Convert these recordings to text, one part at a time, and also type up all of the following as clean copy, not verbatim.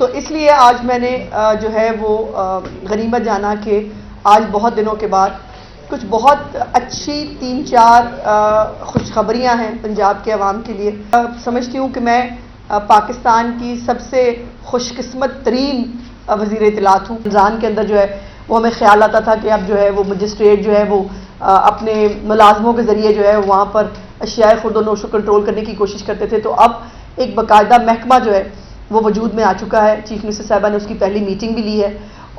تو اس لیے آج میں نے جو ہے وہ غنیمت جانا کہ آج بہت دنوں کے بعد کچھ بہت اچھی 3-4 خوشخبریاں ہیں پنجاب کے عوام کے لیے. سمجھتی ہوں کہ میں پاکستان کی سب سے خوش قسمت ترین وزیر اطلاعات ہوں. رمضان کے اندر جو ہے وہ ہمیں خیال آتا تھا کہ اب جو ہے وہ مجسٹریٹ جو ہے وہ اپنے ملازموں کے ذریعے جو ہے وہاں پر اشیاء خورد و نوش کو کنٹرول کرنے کی کوشش کرتے تھے. تو اب ایک باقاعدہ محکمہ جو ہے وہ وجود میں آ چکا ہے. چیف منسٹر صاحبہ نے اس کی پہلی میٹنگ بھی لی ہے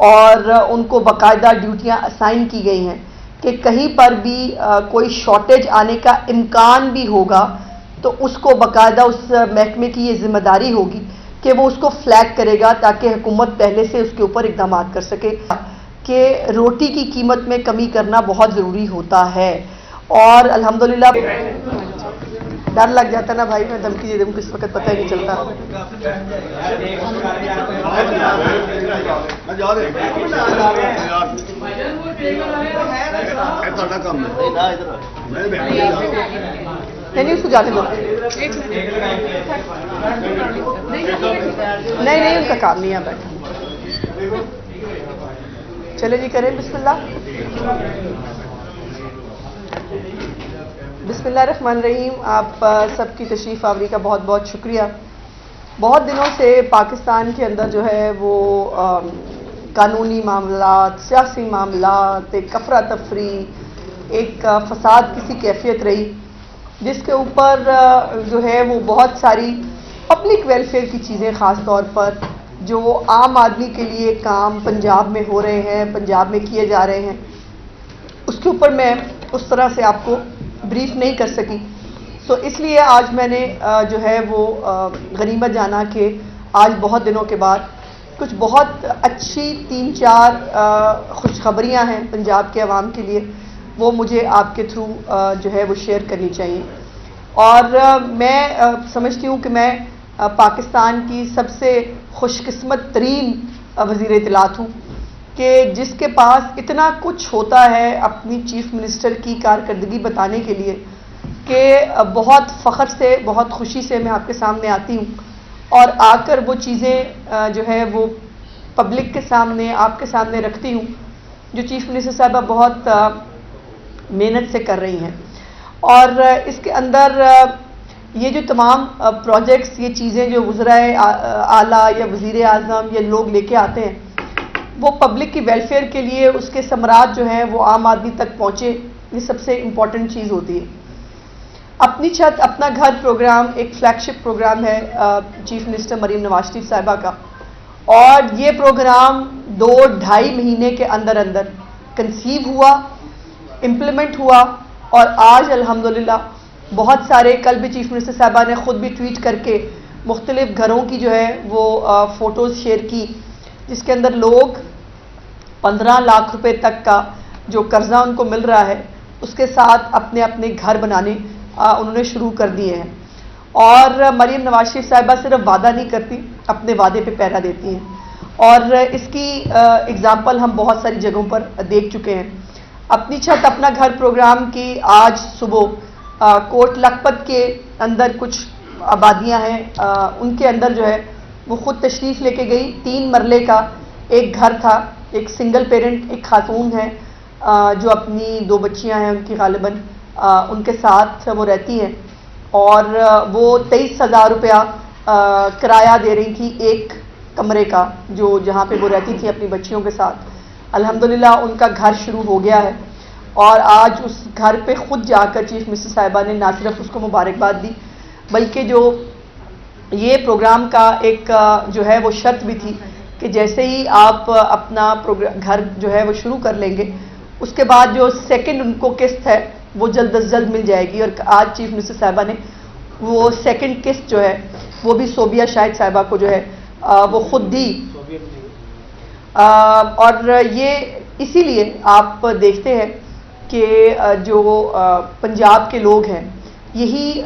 اور ان کو باقاعدہ ڈیوٹیاں اسائن کی گئی ہیں کہ کہیں پر بھی کوئی شارٹیج آنے کا امکان بھی ہوگا تو اس کو باقاعدہ اس محکمے کی یہ ذمہ داری ہوگی کہ وہ اس کو فلیگ کرے گا تاکہ حکومت پہلے سے اس کے اوپر اقدامات کر سکے کہ روٹی کی قیمت میں کمی کرنا بہت ضروری ہوتا ہے. اور الحمدللہ ڈر لگ جاتا نا بھائی, میں دھمکی دے دوں کس وقت پتہ ہی نہیں چلتا. نہیں اس کو جانے دو, نہیں ان کا کام نہیں ہے بیٹھا. چلے جی کریں بسم اللہ. بسم اللہ الرحمن الرحیم. آپ سب کی تشریف آوری کا بہت بہت شکریہ. بہت دنوں سے پاکستان کے اندر جو ہے وہ قانونی معاملات, سیاسی معاملات, ایک افراتفری, ایک فساد کسی کیفیت رہی جس کے اوپر جو ہے وہ بہت ساری پبلک ویلفیئر کی چیزیں خاص طور پر جو عام آدمی کے لیے کام پنجاب میں ہو رہے ہیں, پنجاب میں کیے جا رہے ہیں, اس کے اوپر میں اس طرح سے آپ کو بریف نہیں کر سکی. تو اس لیے آج میں نے جو ہے وہ غنیمت جانا کہ آج بہت دنوں کے بعد کچھ بہت اچھی 3-4 خوشخبریاں ہیں پنجاب کے عوام کے لیے, وہ مجھے آپ کے تھرو جو ہے وہ شیئر کرنی چاہیے. اور میں سمجھتی ہوں کہ میں پاکستان کی سب سے خوش قسمت ترین وزیر اطلاعات ہوں کہ جس کے پاس اتنا کچھ ہوتا ہے اپنی چیف منسٹر کی کارکردگی بتانے کے لیے کہ بہت فخر سے, بہت خوشی سے میں آپ کے سامنے آتی ہوں اور آ کر وہ چیزیں جو ہے وہ پبلک کے سامنے, آپ کے سامنے رکھتی ہوں جو چیف منسٹر صاحبہ بہت محنت سے کر رہی ہیں. اور اس کے اندر یہ جو تمام پروجیکٹس, یہ چیزیں جو وزرائے اعلیٰ یا وزیر اعظم یا لوگ لے کے آتے ہیں وہ پبلک کی ویلفیئر کے لیے, اس کے ثمرات جو ہیں وہ عام آدمی تک پہنچے, یہ سب سے امپورٹنٹ چیز ہوتی ہے. اپنی چھت اپنا گھر پروگرام ایک فلیگ شپ پروگرام ہے چیف منسٹر مریم نواز شریف صاحبہ کا, اور یہ پروگرام 2-2.5 مہینے کے اندر اندر کنسیو ہوا, امپلیمنٹ ہوا اور آج الحمدللہ بہت سارے, کل بھی چیف منسٹر صاحبہ نے خود بھی ٹویٹ کر کے مختلف گھروں کی جو ہے وہ فوٹوز شیئر کی جس کے اندر لوگ 15 لاکھ روپے تک کا جو قرضہ ان کو مل رہا ہے اس کے ساتھ اپنے اپنے گھر بنانے انہوں نے شروع کر دیے ہیں. اور مریم نواز شریف صاحبہ صرف وعدہ نہیں کرتی, اپنے وعدے پہ پیرا دیتی ہیں اور اس کی اگزامپل ہم بہت ساری جگہوں پر دیکھ چکے ہیں. اپنی چھت اپنا گھر پروگرام کی آج صبح کوٹ لکھپت کے اندر کچھ آبادیاں ہیں, ان کے اندر جو ہے وہ خود تشریف لے کے گئی. 3 مرلے کا ایک گھر تھا, ایک سنگل پیرنٹ, ایک خاتون ہے جو اپنی 2 بچیاں ہیں ان کی غالباً ان کے ساتھ وہ رہتی ہیں اور وہ 23,000 روپیہ کرایہ دے رہی تھی ایک کمرے کا, جو جہاں پہ وہ رہتی تھی اپنی بچیوں کے ساتھ. الحمدللہ ان کا گھر شروع ہو گیا ہے اور آج اس گھر پہ خود جا کر چیف منسٹر صاحبہ نے نہ صرف اس کو مبارکباد دی بلکہ جو یہ پروگرام کا ایک جو ہے وہ شرط بھی تھی کہ جیسے ہی آپ اپنا گھر جو ہے وہ شروع کر لیں گے اس کے بعد جو سیکنڈ ان کو قسط ہے وہ جلد از جلد مل جائے گی. اور آج چیف منسٹر صاحبہ نے وہ سیکنڈ قسط جو ہے وہ بھی صوبیہ شاہد صاحبہ کو جو ہے وہ خود دی. اور یہ اسی لیے آپ دیکھتے ہیں کہ جو پنجاب کے لوگ ہیں یہی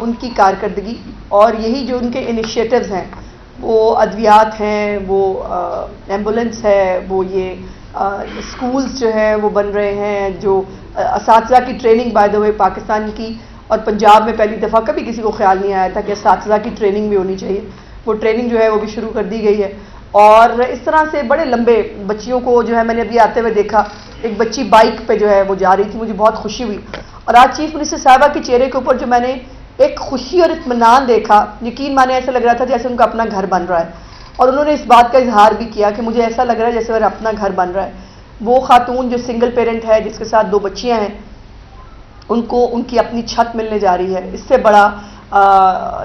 ان کی کارکردگی اور یہی جو ان کے انیشیٹوز ہیں, وہ ادویات ہیں, وہ ایمبولینس ہے, وہ یہ اسکولز جو ہیں وہ بن رہے ہیں, جو اساتذہ کی ٹریننگ بائی دا وے پاکستان کی اور پنجاب میں پہلی دفعہ کبھی کسی کو خیال نہیں آیا تھا کہ اساتذہ کی ٹریننگ بھی ہونی چاہیے, وہ ٹریننگ جو ہے وہ بھی شروع کر دی گئی ہے. اور اس طرح سے بڑے لمبے بچیوں کو جو ہے میں نے ابھی آتے ہوئے دیکھا, ایک بچی بائک پہ جو ہے وہ جا رہی تھی, مجھے بہت خوشی ہوئی. اور آج چیف منسٹر صاحبہ کے چہرے کے اوپر جو میں نے ایک خوشی اور اطمینان دیکھا, یقین مانے ایسا لگ رہا تھا جیسے ان کا اپنا گھر بن رہا ہے. اور انہوں نے اس بات کا اظہار بھی کیا کہ مجھے ایسا لگ رہا ہے جیسے میرا اپنا گھر بن رہا ہے. وہ خاتون جو سنگل پیرنٹ ہے, جس کے ساتھ 2 بچیاں ہیں, ان کو ان کی اپنی چھت ملنے جا رہی ہے, اس سے بڑا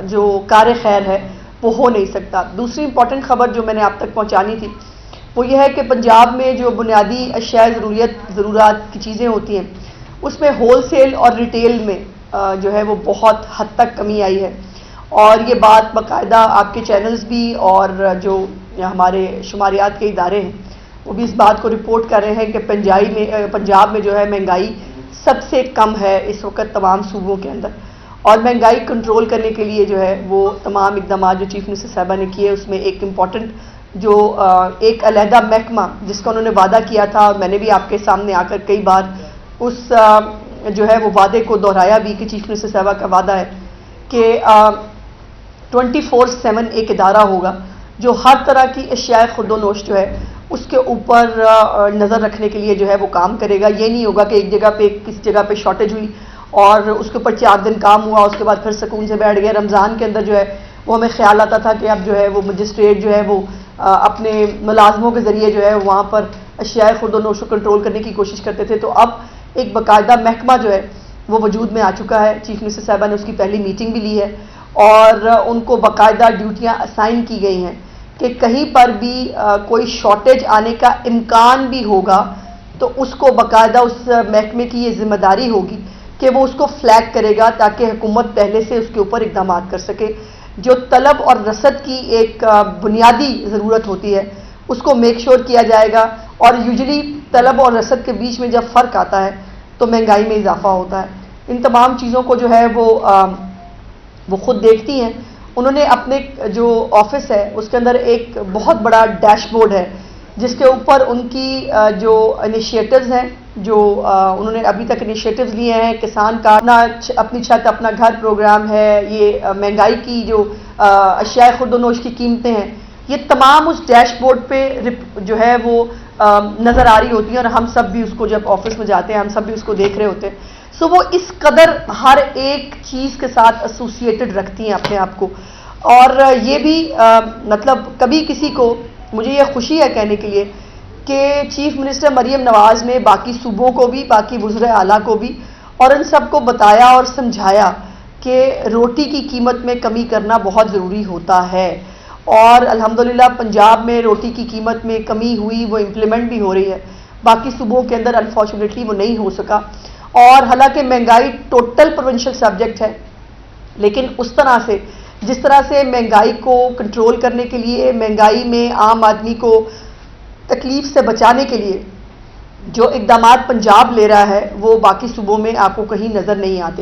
جو کار خیر ہے وہ ہو نہیں سکتا. دوسری امپورٹنٹ خبر جو میں نے آپ تک پہنچانی تھی وہ یہ ہے کہ پنجاب میں جو بنیادی اشیاء ضرورات کی چیزیں ہوتی ہیں, اس میں ہول سیل اور ریٹیل میں جو ہے وہ بہت حد تک کمی آئی ہے. اور یہ بات باقاعدہ آپ کے چینلز بھی اور جو ہمارے شماریات کے ادارے ہیں وہ بھی اس بات کو رپورٹ کر رہے ہیں کہ پنجاب میں جو ہے مہنگائی سب سے کم ہے اس وقت تمام صوبوں کے اندر. اور مہنگائی کنٹرول کرنے کے لیے جو ہے وہ تمام اقدامات جو چیف منسٹر صاحبہ نے کیے, اس میں ایک امپورٹنٹ جو ایک علیحدہ محکمہ جس کا انہوں نے وعدہ کیا تھا, اور میں نے بھی آپ کے سامنے آ کر کئی بار اس جو ہے وہ وعدے کو دہرایا بھی کہ چیف منسٹر صاحبہ کا وعدہ ہے کہ 24/7 ایک ادارہ ہوگا جو ہر طرح کی اشیاء خرد و نوش جو ہے اس کے اوپر نظر رکھنے کے لیے جو ہے وہ کام کرے گا. یہ نہیں ہوگا کہ ایک جگہ پہ کسی جگہ پہ شارٹیج ہوئی اور اس کے اوپر 4 دن کام ہوا, اس کے بعد پھر سکون سے بیٹھ گئے. رمضان کے اندر جو ہے وہ ہمیں خیال آتا تھا کہ اب جو ہے وہ مجسٹریٹ جو ہے وہ اپنے ملازموں کے ذریعے جو ہے وہاں پر اشیاء خرد و نوش کو کنٹرول کرنے کی کوشش کرتے تھے. تو اب ایک باقاعدہ محکمہ جو ہے وہ وجود میں آ چکا ہے. چیف منسٹر صاحبہ نے اس کی پہلی میٹنگ بھی لی ہے اور ان کو باقاعدہ ڈیوٹیاں اسائن کی گئی ہیں کہ کہیں پر بھی کوئی شارٹیج آنے کا امکان بھی ہوگا تو اس کو باقاعدہ اس محکمے کی یہ ذمہ داری ہوگی کہ وہ اس کو فلیگ کرے گا تاکہ حکومت پہلے سے اس کے اوپر اقدامات کر سکے. جو طلب اور رسد کی ایک بنیادی ضرورت ہوتی ہے اس کو میک شور کیا جائے گا. اور یوزلی طلب اور رسد کے بیچ میں جب فرق آتا ہے تو مہنگائی میں اضافہ ہوتا ہے. ان تمام چیزوں کو جو ہے وہ خود دیکھتی ہیں. انہوں نے اپنے جو آفس ہے اس کے اندر ایک بہت بڑا ڈیش بورڈ ہے جس کے اوپر ان کی جو انیشیٹوز ہیں, جو انہوں نے ابھی تک انیشیٹوز لیے ہیں, کسان کا اپنی چھت اپنا گھر پروگرام ہے, یہ مہنگائی کی جو اشیاء خرد و نوش کی قیمتیں ہیں, یہ تمام اس ڈیش بورڈ پہ جو ہے وہ نظر آ رہی ہوتی ہیں. اور ہم سب بھی اس کو جب آفس میں جاتے ہیں ہم سب بھی اس کو دیکھ رہے ہوتے ہیں. سو وہ اس قدر ہر ایک چیز کے ساتھ ایسوسیٹڈ رکھتی ہیں اپنے آپ کو. اور یہ بھی مطلب کبھی کسی کو, مجھے یہ خوشی ہے کہنے کے لیے کہ چیف منسٹر مریم نواز نے باقی صوبوں کو بھی, باقی وزراء اعلیٰ کو بھی اور ان سب کو بتایا اور سمجھایا کہ روٹی کی قیمت میں کمی کرنا بہت ضروری ہوتا ہے. اور الحمدللہ پنجاب میں روٹی کی قیمت میں کمی ہوئی, وہ امپلیمنٹ بھی ہو رہی ہے. باقی صوبوں کے اندر انفارچونیٹلی وہ نہیں ہو سکا. اور حالانکہ مہنگائی ٹوٹل پروونشل سبجیکٹ ہے, لیکن اس طرح سے جس طرح سے مہنگائی کو کنٹرول کرنے کے لیے, مہنگائی میں عام آدمی کو تکلیف سے بچانے کے لیے جو اقدامات پنجاب لے رہا ہے وہ باقی صوبوں میں آپ کو کہیں نظر نہیں آتے.